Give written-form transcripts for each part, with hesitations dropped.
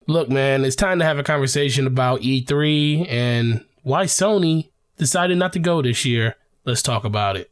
Look, man, it's time to have a conversation about E3 and why Sony decided not to go this year. Let's talk about it.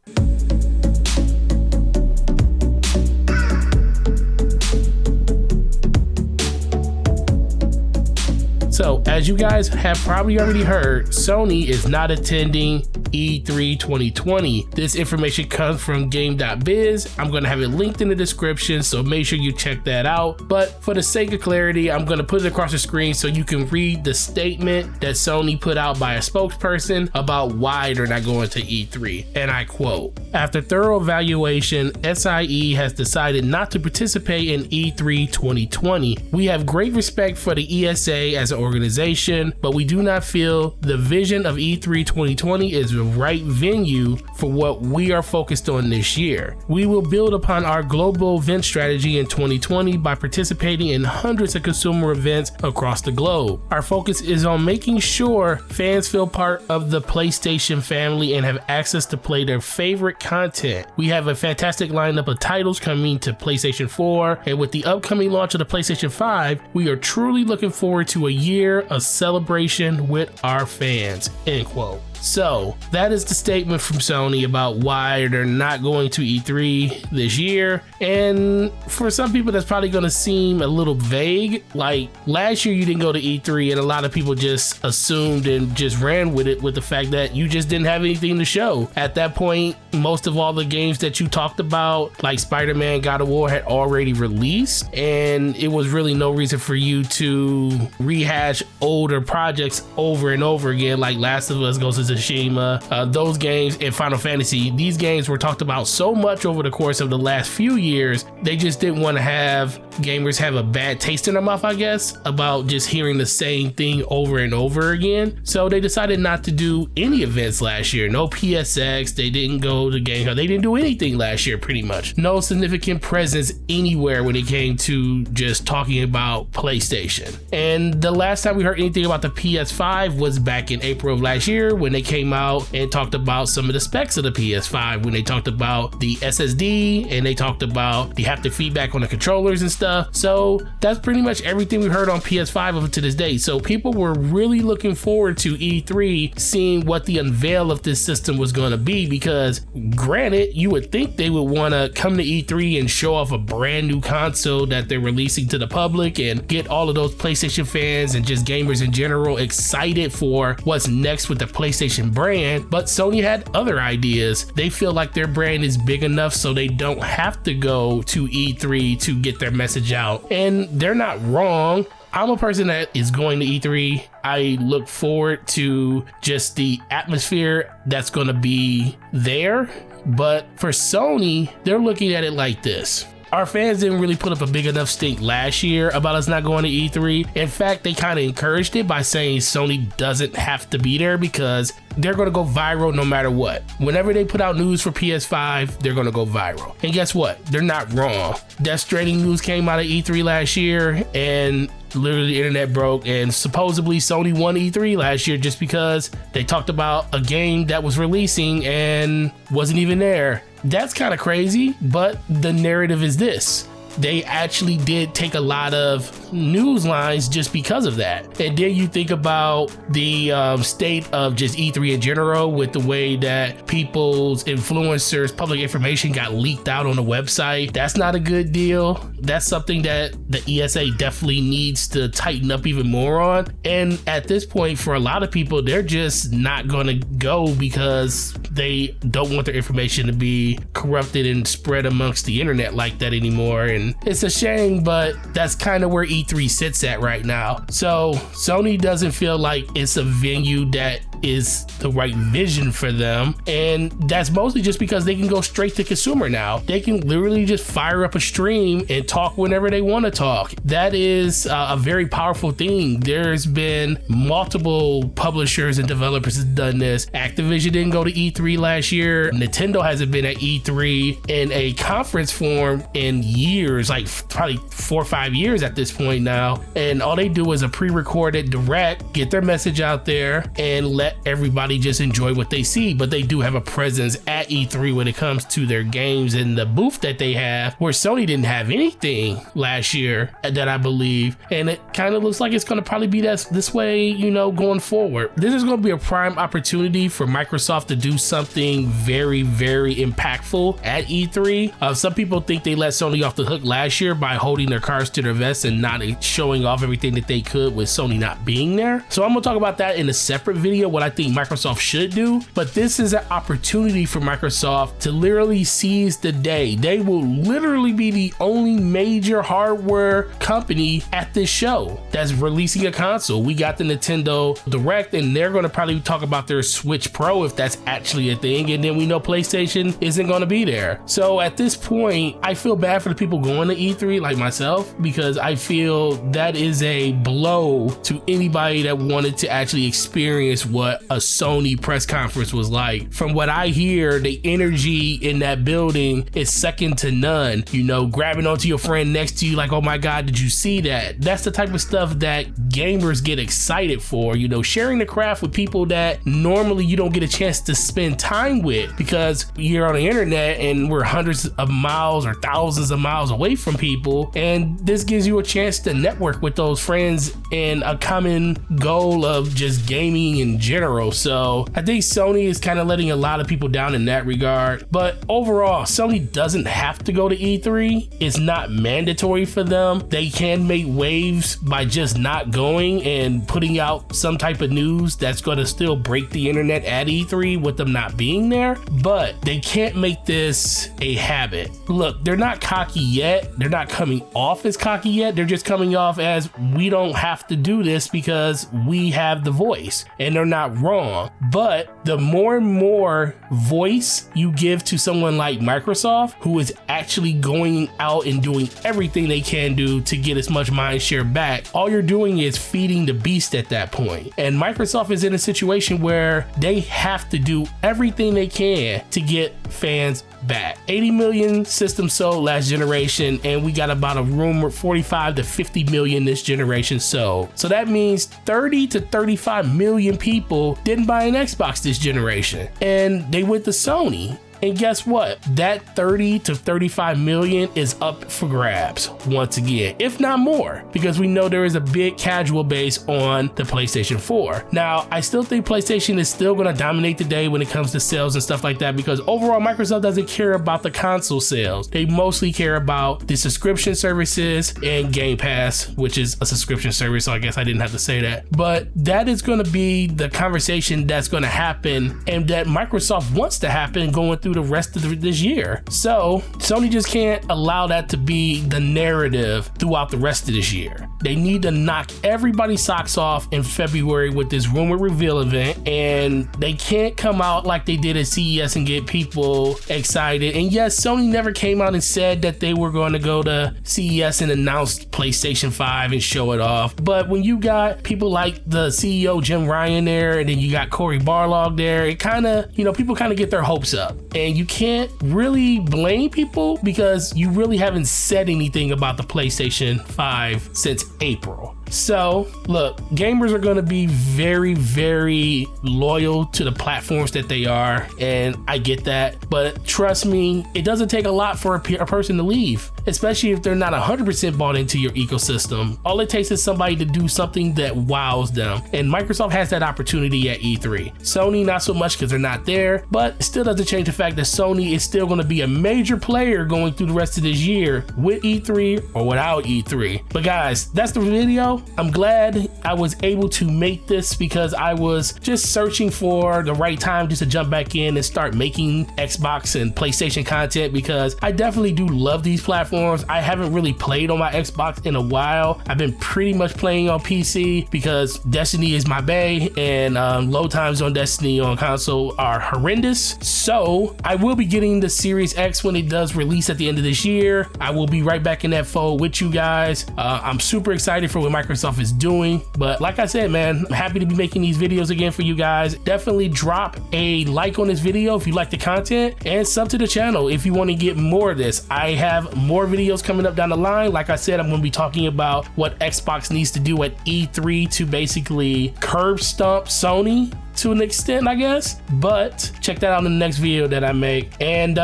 So, as you guys have probably already heard, Sony is not attending E3 2020. This information comes from game.biz. I'm going to have it linked in the description, so make sure you check that out. But for the sake of clarity, I'm going to put it across the screen so you can read the statement that Sony put out by a spokesperson about why they're not going to E3. And I quote, "After thorough evaluation, SIE has decided not to participate in E3 2020. We have great respect for the ESA as an organization, but we do not feel the vision of E3 2020 is the right venue for what we are focused on this year. We will build upon our global event strategy in 2020 by participating in hundreds of consumer events across the globe. Our focus is on making sure fans feel part of the PlayStation family and have access to play their favorite content. We have a fantastic lineup of titles coming to PlayStation 4, and with the upcoming launch of the PlayStation 5, we are truly looking forward to a year of celebration with our fans." End quote. So that is the statement from Sony about why they're not going to E3 this year. And for some people, that's probably going to seem a little vague. Like last year, you didn't go to E3 and a lot of people just assumed and just ran with it with the fact that you just didn't have anything to show. At that point, most of all the games that you talked about, like Spider-Man, God of War, had already released. And it was really no reason for you to rehash older projects over and over again, like Last of Us, Ghost of Tsushima, those games, and Final Fantasy. These games were talked about so much over the course of the last few years, they just didn't want to have gamers have a bad taste in their mouth, I guess, about just hearing the same thing over and over again. So they decided not to do any events last year. No PSX, they didn't go to GameCon, they didn't do anything last year pretty much. No significant presence anywhere when it came to just talking about PlayStation. And the last time we heard anything about the PS5 was back in April of last year when they came out and talked about some of the specs of the PS5, when they talked about the SSD and they talked about the haptic feedback on the controllers and stuff. So that's pretty much everything we heard on PS5 up to this day. So people were really looking forward to E3, seeing what the unveil of this system was going to be, because granted, you would think they would want to come to E3 and show off a brand new console that they're releasing to the public and get all of those PlayStation fans and just gamers in general excited for what's next with the PlayStation brand. But Sony had other ideas. They feel like their brand is big enough so they don't have to go to E3 to get their message out. And they're not wrong. I'm a person that is going to E3. I look forward to just the atmosphere that's going to be there. But for Sony, they're looking at it like this. Our fans didn't really put up a big enough stink last year about us not going to E3. In fact, they kind of encouraged it by saying Sony doesn't have to be there because they're going to go viral no matter what. Whenever they put out news for PS5, they're going to go viral. And guess what? They're not wrong. Death Stranding news came out of E3 last year and literally the internet broke, and supposedly Sony won E3 last year just because they talked about a game that was releasing and wasn't even there. That's kind of crazy, but the narrative is this. They actually did take a lot of news lines just because of that. And then you think about the state of just E3 in general, with the way that people's influencers' public information got leaked out on the website. That's not a good deal. That's something that the ESA definitely needs to tighten up even more on. And at this point, for a lot of people, they're just not going to go because they don't want their information to be corrupted and spread amongst the internet like that anymore. And it's a shame, but that's kind of where E3 sits at right now. So Sony doesn't feel like it's a venue that is the right vision for them, and that's mostly just because they can go straight to consumer now. They can literally just fire up a stream and talk whenever they want to talk. That is a very powerful thing. There's been multiple publishers and developers that have done this. Activision didn't go to E3 last year. Nintendo hasn't been at E3 in a conference form in years, like probably 4 or 5 years at this point now, and all they do is a pre-recorded direct, get their message out there and let let everybody just enjoy what they see, but they do have a presence at E3 when it comes to their games and the booth that they have, where Sony didn't have anything last year that I believe, and it kind of looks like it's going to probably be this way, you know, going forward. This is going to be a prime opportunity for Microsoft to do something very, very impactful at E3. Some people think they let Sony off the hook last year by holding their cards to their vest and not showing off everything that they could with Sony not being there. So I'm gonna talk about that in a separate video, what I think Microsoft should do. But this is an opportunity for Microsoft to literally seize the day. They will literally be the only major hardware company at this show that's releasing a console. We got the Nintendo Direct, and they're gonna probably talk about their Switch Pro if that's actually a thing, and then we know PlayStation isn't gonna be there. So at this point, I feel bad for the people going to E3 like myself, because I feel that is a blow to anybody that wanted to actually experience what a Sony press conference was like. From what I hear, the energy in that building is second to none. You know, grabbing onto your friend next to you like, oh my God, did you see that? That's the type of stuff that gamers get excited for, you know, sharing the craft with people that normally you don't get a chance to spend time with because you're on the internet and we're hundreds of miles or thousands of miles away from people. And this gives you a chance to network with those friends and a common goal of just gaming in general. So I think Sony is kind of letting a lot of people down in that regard. But overall, Sony doesn't have to go to E3. It's not mandatory for them. They can make waves by just not going and putting out some type of news that's going to still break the internet at E3 with them not being there. But they can't make this a habit. Look, they're not cocky yet. They're not coming off as cocky yet. They're just coming off as, we don't have to do this because we have the voice, and they're not wrong. But the more and more voice you give to someone like Microsoft, who is actually going out and doing everything they can do to get as much mind share back, all you're doing is feeding the beast at that point. And Microsoft is in a situation where they have to do everything they can to get fans back. 80 million systems sold last generation, and we got about a rumored 45 to 50 million this generation sold. So that means 30 to 35 million people didn't buy an Xbox this generation, and they went to Sony. And guess what? That 30 to 35 million is up for grabs once again, if not more, because we know there is a big casual base on the PlayStation 4. Now, I still think PlayStation is still going to dominate the day when it comes to sales and stuff like that, because overall, Microsoft doesn't care about the console sales. They mostly care about the subscription services and Game Pass, which is a subscription service, so I guess I didn't have to say that. But that is going to be the conversation that's going to happen, and that Microsoft wants to happen going through the rest of this year. So Sony just can't allow that to be the narrative throughout the rest of this year. They need to knock everybody's socks off in February with this rumor reveal event, and they can't come out like they did at CES and get people excited. And yes, Sony never came out and said that they were going to go to CES and announce PlayStation 5 and show it off. But when you got people like the CEO Jim Ryan there, and then you got Cory Barlog there, it kind of, you know, people kind of get their hopes up. And you can't really blame people because you really haven't said anything about the PlayStation 5 since April. So look, gamers are going to be very, very loyal to the platforms that they are, and I get that, but trust me, it doesn't take a lot for a person to leave, especially if they're not 100% bought into your ecosystem. All it takes is somebody to do something that wows them, and Microsoft has that opportunity at E3. Sony not so much because they're not there, but it still doesn't change the fact that Sony is still going to be a major player going through the rest of this year with E3 or without E3. But guys, that's the video. I'm glad I was able to make this because I was just searching for the right time just to jump back in and start making Xbox and PlayStation content, because I definitely do love these platforms. I haven't really played on my Xbox in a while. I've been pretty much playing on PC because Destiny is my bae, and load times on Destiny on console are horrendous. So I will be getting the Series X when it does release at the end of this year. I will be right back in that fold with you guys. I'm super excited for what Microsoft is doing, but like I said, man, I'm happy to be making these videos again for you guys. Definitely drop a like on this video if you like the content, and sub to the channel if you want to get more of this. I have more videos coming up down the line. Like I said, I'm going to be talking about what Xbox needs to do at E3 to basically curb stomp Sony to an extent, I guess. But check that out in the next video that I make. And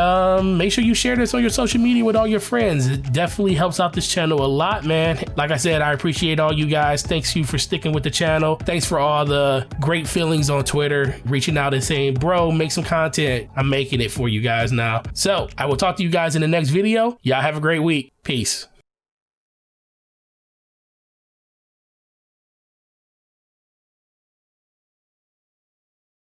make sure you share this on your social media with all your friends. It definitely helps out this channel a lot, man. Like I said, I appreciate all you guys. Thanks you for sticking with the channel. Thanks for all the great feelings on Twitter, reaching out and saying, bro, make some content. I'm making it for you guys now. So I will talk to you guys in the next video. Y'all have a great week. Peace.